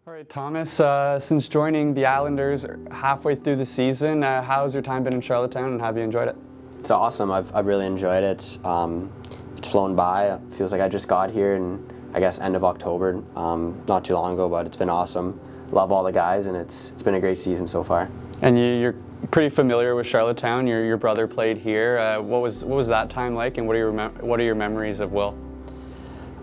All right, Thomas, since joining the Islanders halfway through the season, how's your time been in Charlottetown and have you enjoyed it? It's awesome. I've really enjoyed it. It's flown by. It feels like I just got here in, I guess, end of October, not too long ago, but it's been awesome. Love all the guys, and it's been a great season so far. And you're pretty familiar with Charlottetown. Your brother played here. What was that time like, and what are your memories of Will?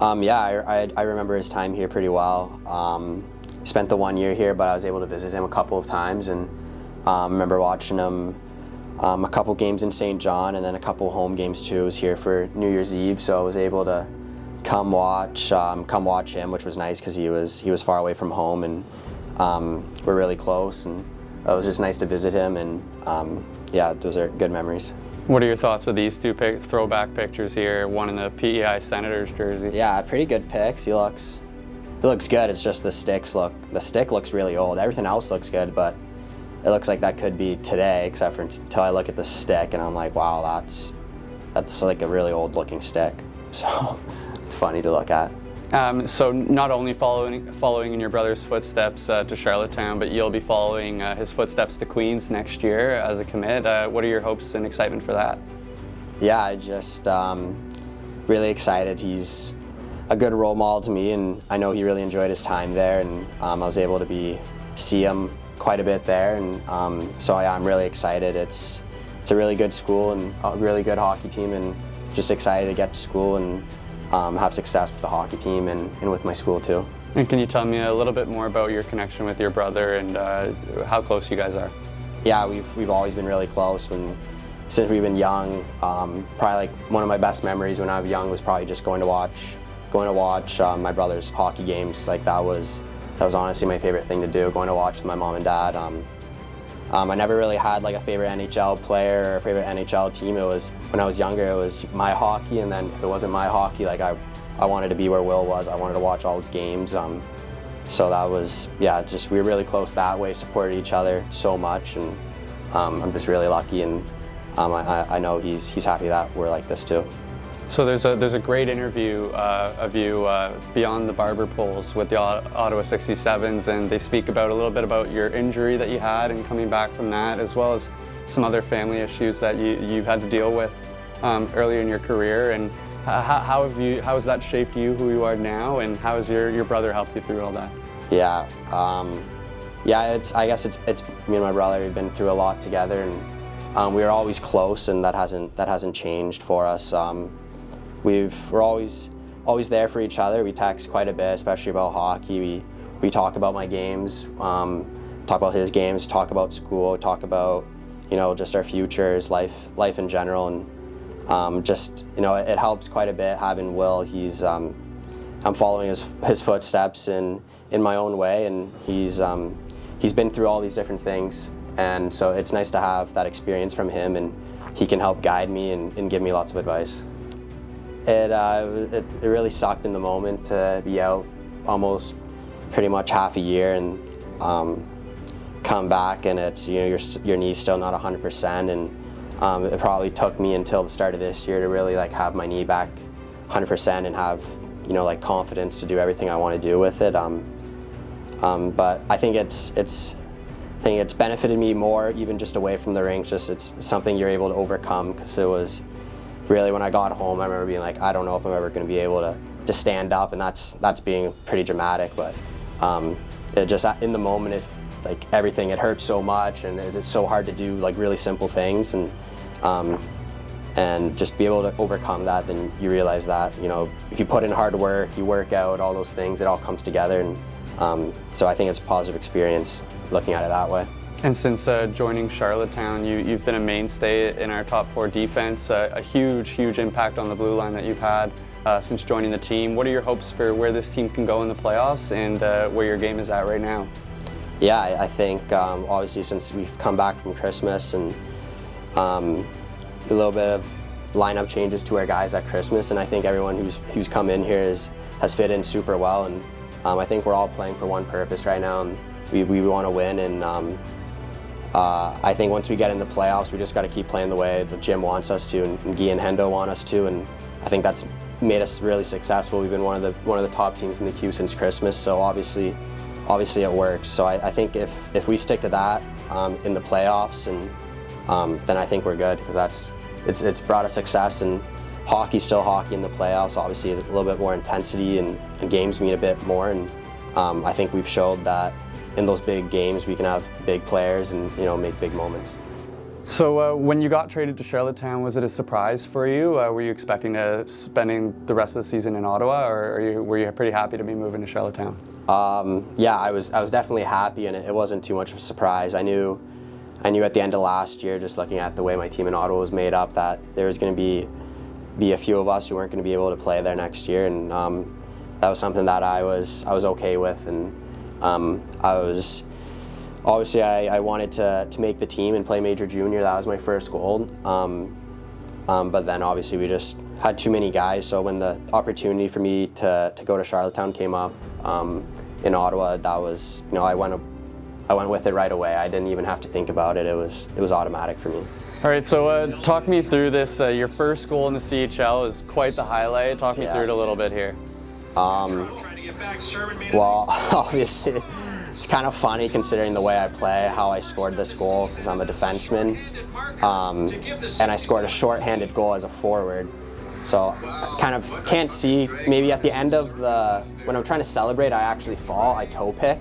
Yeah, I remember his time here pretty well. Spent the 1 year here, but I was able to visit him a couple of times, and remember watching him a couple games in St. John, and then a couple home games too. I was here for New Year's Eve, so I was able to come watch him, which was nice because he was far away from home, and we're really close, and it was just nice to visit him, and yeah, those are good memories. What are your thoughts of these two throwback pictures here? One in the PEI Senators jersey. Yeah, pretty good pics. He looks good. It's just the stick looks really old. Everything else looks good, but it looks like that could be today, except for until I look at the stick and I'm like, wow, that's like a really old looking stick. So it's funny to look at. So not only following in your brother's footsteps to Charlottetown, but you'll be following his footsteps to Queens next year as a commit. What are your hopes and excitement for that? Yeah, I just really excited. He's a good role model to me, and I know he really enjoyed his time there, and I was able to see him quite a bit there, and so yeah, I'm really excited. It's a really good school and a really good hockey team, and just excited to get to school and have success with the hockey team and with my school too. And can you tell me a little bit more about your connection with your brother and how close you guys are? Yeah, we've always been really close since we've been young. Probably like one of my best memories when I was young was probably just going to watch my brother's hockey games. Like that was honestly my favorite thing to do, going to watch with my mom and dad. I never really had like a favorite NHL player or a favorite NHL team. It was when I was younger, it was my hockey, and then if it wasn't my hockey, like I wanted to be where Will was. I wanted to watch all his games. So that was, yeah, just we were really close that way, supported each other so much, and I'm just really lucky, and I know he's happy that we're like this too. So there's a great interview of you beyond the barber poles with the Ottawa 67s, and they speak a little bit about your injury that you had and coming back from that, as well as some other family issues that you've had to deal with earlier in your career. And how has that shaped you, who you are now, and how has your brother helped you through all that? Yeah, I guess it's me and my brother. We've been through a lot together, and we were always close, and that hasn't changed for us. We're always there for each other. We text quite a bit, especially about hockey. We talk about my games, talk about his games, talk about school, talk about just our futures, life in general, and just it helps quite a bit having Will. I'm following his footsteps in my own way, and he's been through all these different things, and so it's nice to have that experience from him, and he can help guide me and give me lots of advice. It really sucked in the moment to be out almost pretty much half a year and come back, and it's your knee's still not 100%, and it probably took me until the start of this year to really like have my knee back 100% and have like confidence to do everything I want to do with it. But I think it's benefited me more even just away from the rink. Just it's something you're able to overcome, because it was really, when I got home, I remember being like, I don't know if I'm ever going to be able to stand up, and that's being pretty dramatic. But it just in the moment, if like everything, it hurts so much, and it's so hard to do like really simple things, and just be able to overcome that. Then you realize that if you put in hard work, you work out, all those things, it all comes together, and so I think it's a positive experience looking at it that way. And since joining Charlottetown, you've been a mainstay in our top 4 defense, a huge impact on the blue line that you've had since joining the team. What are your hopes for where this team can go in the playoffs, and where your game is at right now? Yeah, I think obviously since we've come back from Christmas, and a little bit of lineup changes to our guys at Christmas, and I think everyone who's come in here has fit in super well, and I think we're all playing for one purpose right now, and we want to win, and I think once we get in the playoffs, we just got to keep playing the way the gym wants us to, and Guy and Hendo want us to, and I think that's made us really successful. We've been one of the top teams in the Q since Christmas, so obviously obviously it works. So I think if we stick to that in the playoffs, and then I think we're good, because it's brought us success. And hockey's still hockey in the playoffs. Obviously a little bit more intensity, and games mean a bit more. And I think we've showed that in those big games we can have big players and make big moments. So when you got traded to Charlottetown, was it a surprise for you? Were you expecting to spending the rest of the season in Ottawa, or were you pretty happy to be moving to Charlottetown? Yeah, I was definitely happy, and it wasn't too much of a surprise. I knew at the end of last year, just looking at the way my team in Ottawa was made up, that there was going to be a few of us who weren't going to be able to play there next year, and that was something that I was okay with. And obviously I wanted to make the team and play Major Junior. That was my first goal. But then obviously we just had too many guys. So when the opportunity for me to go to Charlottetown came up in Ottawa, that was, I went with it right away. I didn't even have to think about it. It was automatic for me. All right, so talk me through this. Your first goal in the CHL is quite the highlight. Talk me through it a little bit here. Well, obviously, it's kind of funny considering the way I play, how I scored this goal, because I'm a defenseman, and I scored a short-handed goal as a forward. So I kind of can't see, maybe at the end of when I'm trying to celebrate, I actually fall, I toe pick.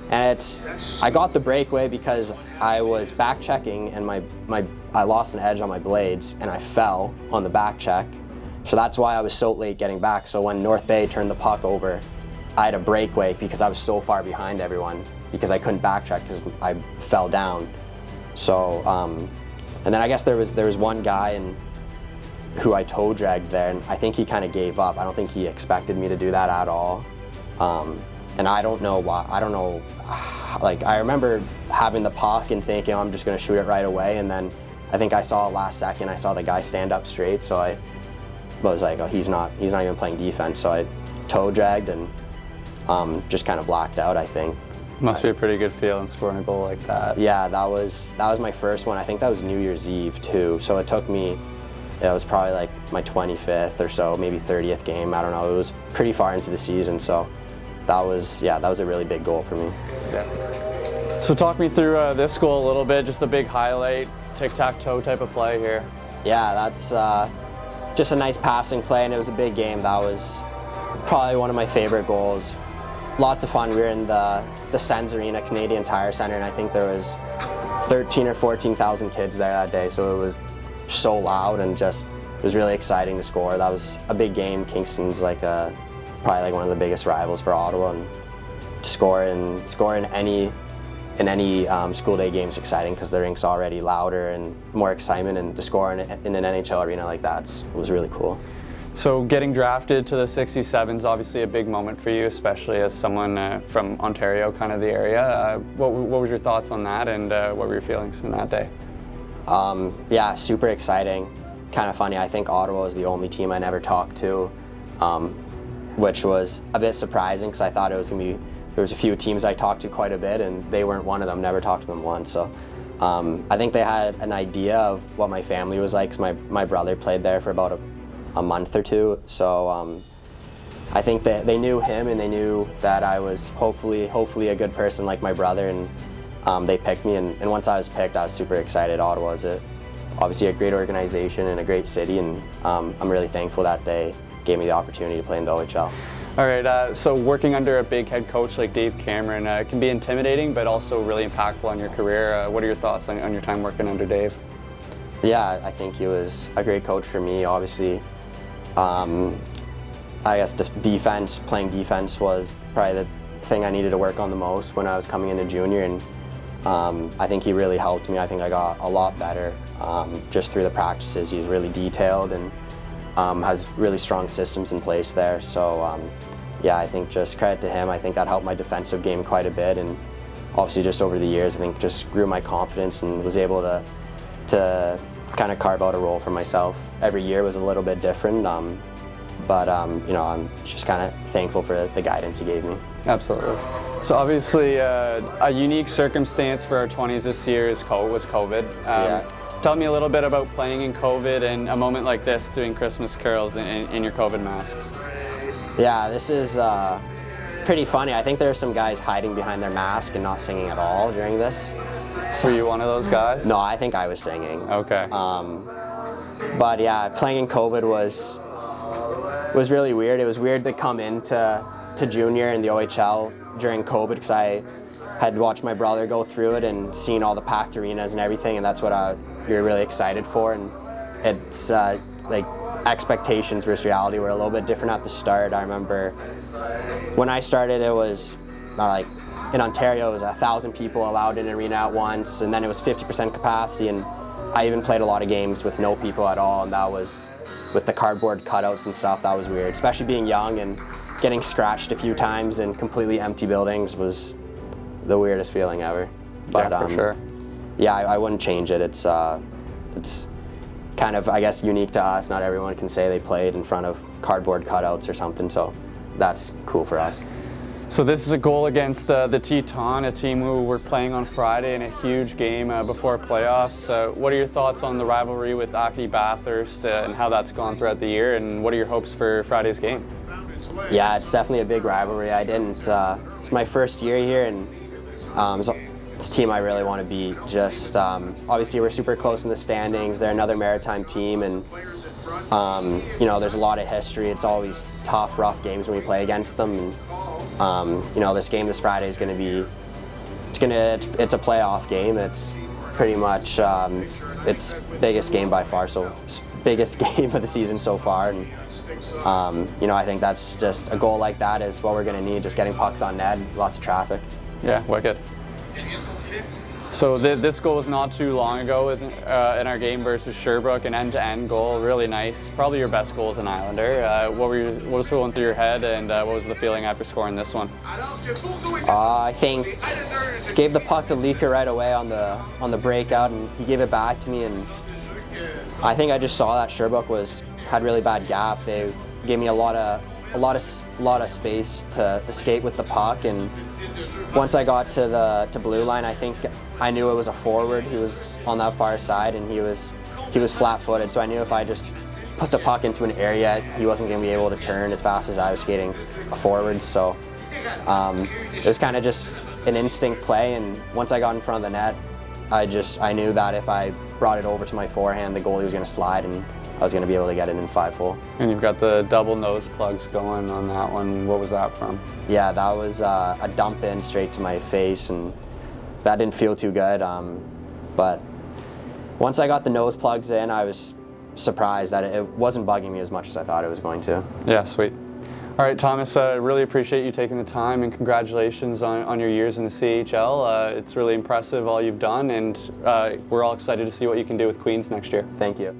And I got the breakaway because I was back checking, and I lost an edge on my blades, and I fell on the back check. So that's why I was so late getting back. So when North Bay turned the puck over, I had a breakaway because I was so far behind everyone, because I couldn't back check because I fell down. So, and then I guess there was one guy who I toe dragged there, and I think he kind of gave up. I don't think he expected me to do that at all. And I don't know why. I don't know. Like, I remember having the puck and thinking, oh, I'm just going to shoot it right away. And then I think I saw it last second. I saw the guy stand up straight, so I was like, oh, he's not even playing defense. So I toe dragged and just kind of blacked out, I think. Must be a pretty good feeling scoring a goal like that. Yeah, that was my first one. I think that was New Year's Eve too. So it was probably like my 25th or so, maybe 30th game. I don't know. It was pretty far into the season, so that was a really big goal for me. Yeah. So talk me through this goal a little bit, just the big highlight, tic-tac-toe type of play here. Yeah, that's just a nice passing play, and it was a big game. That was probably one of my favorite goals. Lots of fun. We were in the Sens Arena, Canadian Tire Center, and I think there was 13 or 14,000 kids there that day, so it was so loud, and it was really exciting to score. That was a big game. Kingston's probably like one of the biggest rivals for Ottawa, and to score in any school day game is exciting because the rink's already louder and more excitement, and to score in an NHL arena like that was really cool. So getting drafted to the 67 is obviously a big moment for you, especially as someone from Ontario, kind of the area. What was your thoughts on that, and what were your feelings in that day? Yeah, super exciting. Kind of funny, I think Ottawa was the only team I never talked to, which was a bit surprising because I thought it was going to be, there was a few teams I talked to quite a bit, and they weren't one of them, never talked to them once. So I think they had an idea of what my family was like, because my brother played there for about a month or two. So I think that they knew him, and they knew that I was hopefully a good person like my brother, and they picked me, and once I was picked, I was super excited. Ottawa is obviously a great organization and a great city, and I'm really thankful that they gave me the opportunity to play in the OHL. All right, so working under a big head coach like Dave Cameron can be intimidating, but also really impactful on your career. What are your thoughts on your time working under Dave? Yeah, I think he was a great coach for me. Obviously, I guess playing defense was probably the thing I needed to work on the most when I was coming into junior, and I think he really helped me. I think I got a lot better just through the practices. He's really detailed and has really strong systems in place there. So yeah, I think just credit to him. I think that helped my defensive game quite a bit, and obviously just over the years, I think just grew my confidence and was able to kind of carve out a role for myself. Every year was a little bit different, but I'm just kind of thankful for the guidance he gave me. Absolutely. So obviously a unique circumstance for our 20s this year was COVID. Yeah. Tell me a little bit about playing in COVID and a moment like this, doing Christmas carols in your COVID masks. Yeah, this is pretty funny. I think there are some guys hiding behind their mask and not singing at all during this. So, were you one of those guys? No, I think I was singing. Okay. But yeah, playing in COVID was really weird. It was weird to come into junior in the OHL during COVID because I had watched my brother go through it and seen all the packed arenas and everything, and that's what you're really excited for. And it's like expectations versus reality were a little bit different at the start. I remember when I started, it was like in Ontario, it was 1,000 people allowed in an arena at once, and then it was 50% capacity, and I even played a lot of games with no people at all, and that was with the cardboard cutouts and stuff. That was weird, especially being young and getting scratched a few times in completely empty buildings was the weirdest feeling ever. But yeah, for sure. Yeah, I wouldn't change it. It's kind of, I guess, unique to us. Not everyone can say they played in front of cardboard cutouts or something, so that's cool for us. So this is a goal against the Teton, a team who we're playing on Friday in a huge game before playoffs. What are your thoughts on the rivalry with Acadie Bathurst and how that's gone throughout the year, and what are your hopes for Friday's game? Yeah, it's definitely a big rivalry. It's my first year here, and it's a team I really want to beat. Just obviously we're super close in the standings. They're another Maritime team, and you know, there's a lot of history. It's always tough, rough games when we play against them. And, you know, this game this Friday is going to be, it's a playoff game. It's pretty much its biggest game by far, so biggest game of the season so far. And you know, I think that's just a goal like that is what we're going to need, just getting pucks on net, lots of traffic. Yeah, wicked. So this goal was not too long ago in our game versus Sherbrooke, an end-to-end goal, really nice. Probably your best goal as an Islander. What was going through your head, and what was the feeling after scoring this one? I think gave the puck to Leaker right away on the breakout, and he gave it back to me, and I think I just saw that Sherbrooke had really bad gap. They gave me a lot of space to skate with the puck, and once I got to blue line, I think I knew it was a forward. He was on that far side, and he was flat-footed, so I knew if I just put the puck into an area, he wasn't going to be able to turn as fast as I was skating forward. So it was kind of just an instinct play, and once I got in front of the net, I knew that if I brought it over to my forehand, the goalie was going to slide, and I was going to be able to get it in 5-hole. And you've got the double nose plugs going on that one. What was that from? Yeah, that was a dump in straight to my face, and that didn't feel too good. But once I got the nose plugs in, I was surprised that it wasn't bugging me as much as I thought it was going to. Yeah, sweet. All right, Thomas, really appreciate you taking the time, and congratulations on your years in the CHL. It's really impressive all you've done, and we're all excited to see what you can do with Queens next year. Thank you.